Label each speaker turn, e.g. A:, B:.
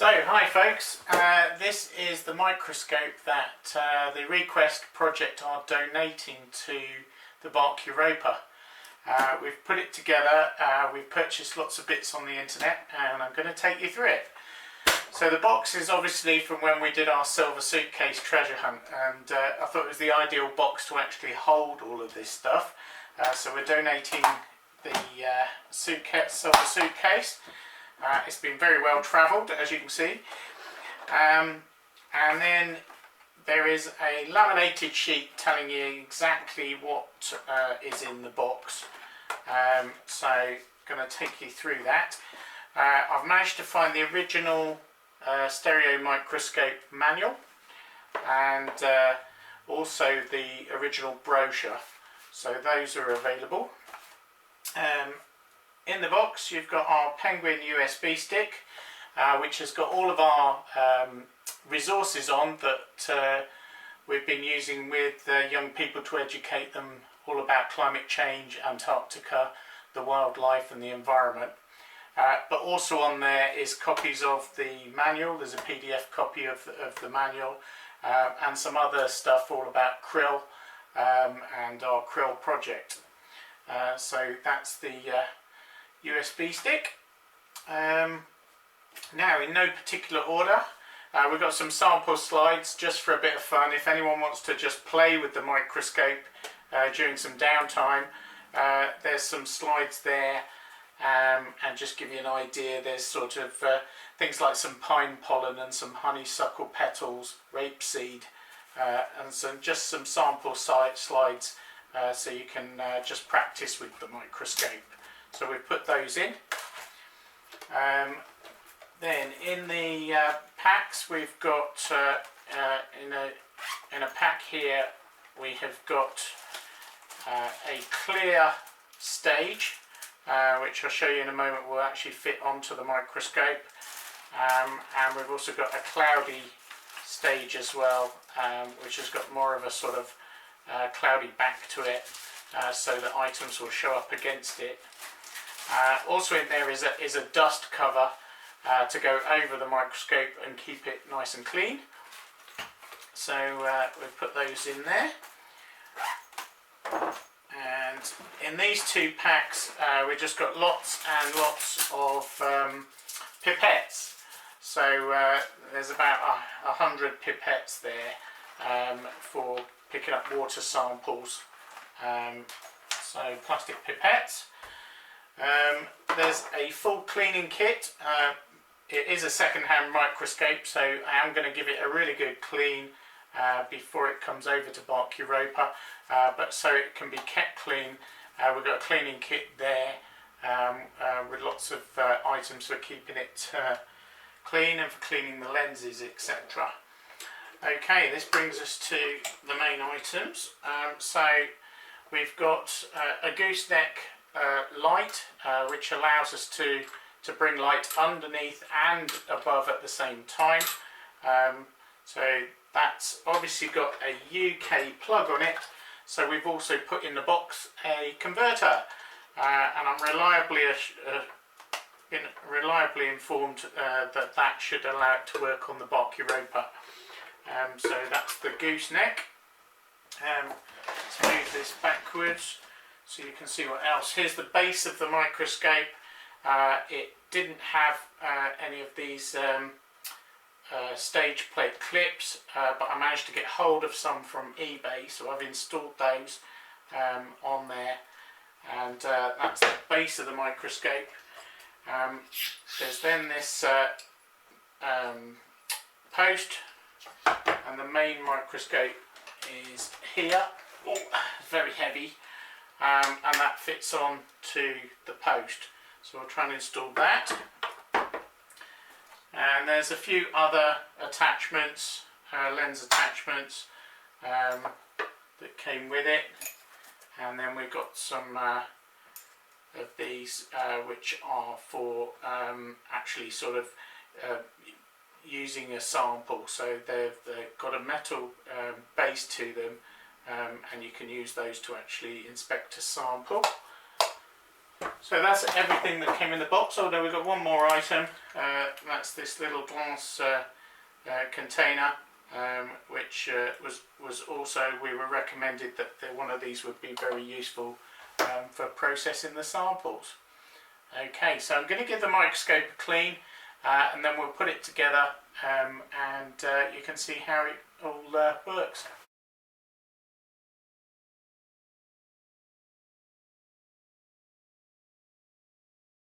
A: So, hi folks, this is the microscope that the Request project are donating to the Bark Europa. We've put it together, we've purchased lots of bits on the internet, and I'm going to take you through it. So the box is obviously from when we did our silver suitcase treasure hunt, and I thought it was the ideal box to actually hold all of this stuff. So we're donating the silver suitcase. It's been very well travelled, as you can see, and then there is a laminated sheet telling you exactly what is in the box. So I'm going to take you through that. I've managed to find the original Stereomicroscope manual and also the original brochure, so those are available. In the box you've got our Penguin USB stick, which has got all of our resources on that we've been using with young people to educate them all about climate change, Antarctica, the wildlife and the environment. But also on there is copies of the manual. There's a PDF copy of the manual and some other stuff all about krill and our krill project. So that's the USB stick. Now, in no particular order, we've got some sample slides just for a bit of fun. If anyone wants to just play with the microscope during some downtime, there's some slides there, and just give you an idea. There's sort of things like some pine pollen and some honeysuckle petals, rapeseed, and just some sample slides so you can just practice with the microscope. So we've put those in. Then in the packs we've got in a pack here we have got a clear stage, which I'll show you in a moment will actually fit onto the microscope, and we've also got a cloudy stage as well, which has got more of a sort of cloudy back to it, so that items will show up against it. Also in there is a dust cover to go over the microscope and keep it nice and clean. So we've put those in there. And in these two packs we've just got lots and lots of pipettes. So there's about 100 pipettes there for picking up water samples. So plastic pipettes. There's a full cleaning kit. It is a second-hand microscope, so I am going to give it a really good clean before it comes over to Bark Europa, but so it can be kept clean. We've got a cleaning kit there with lots of items for keeping it clean and for cleaning the lenses, etc. Okay, this brings us to the main items. So we've got a gooseneck light, which allows us to bring light underneath and above at the same time. So that's obviously got a UK plug on it. So we've also put in the box a converter, and I'm reliably informed that should allow it to work on the Bark Europa. So that's the gooseneck. Let's move this backwards so you can see what else. Here's the base of the microscope. It didn't have any of these stage plate clips, but I managed to get hold of some from eBay, so I've installed those on there, and that's the base of the microscope. There's then this post, and the main microscope is here. Oh, very heavy. And that fits on to the post, so we'll try and install that. And there's a few other attachments, lens attachments that came with it, and then we've got some of these which are for actually sort of using a sample, so they've got a metal base to them. And you can use those to actually inspect a sample. So that's everything that came in the box, although we've got one more item. That's this little glass container, which was also, we were recommended that one of these would be very useful for processing the samples. Okay, so I'm going to give the microscope a clean, and then we'll put it together, and you can see how it all works.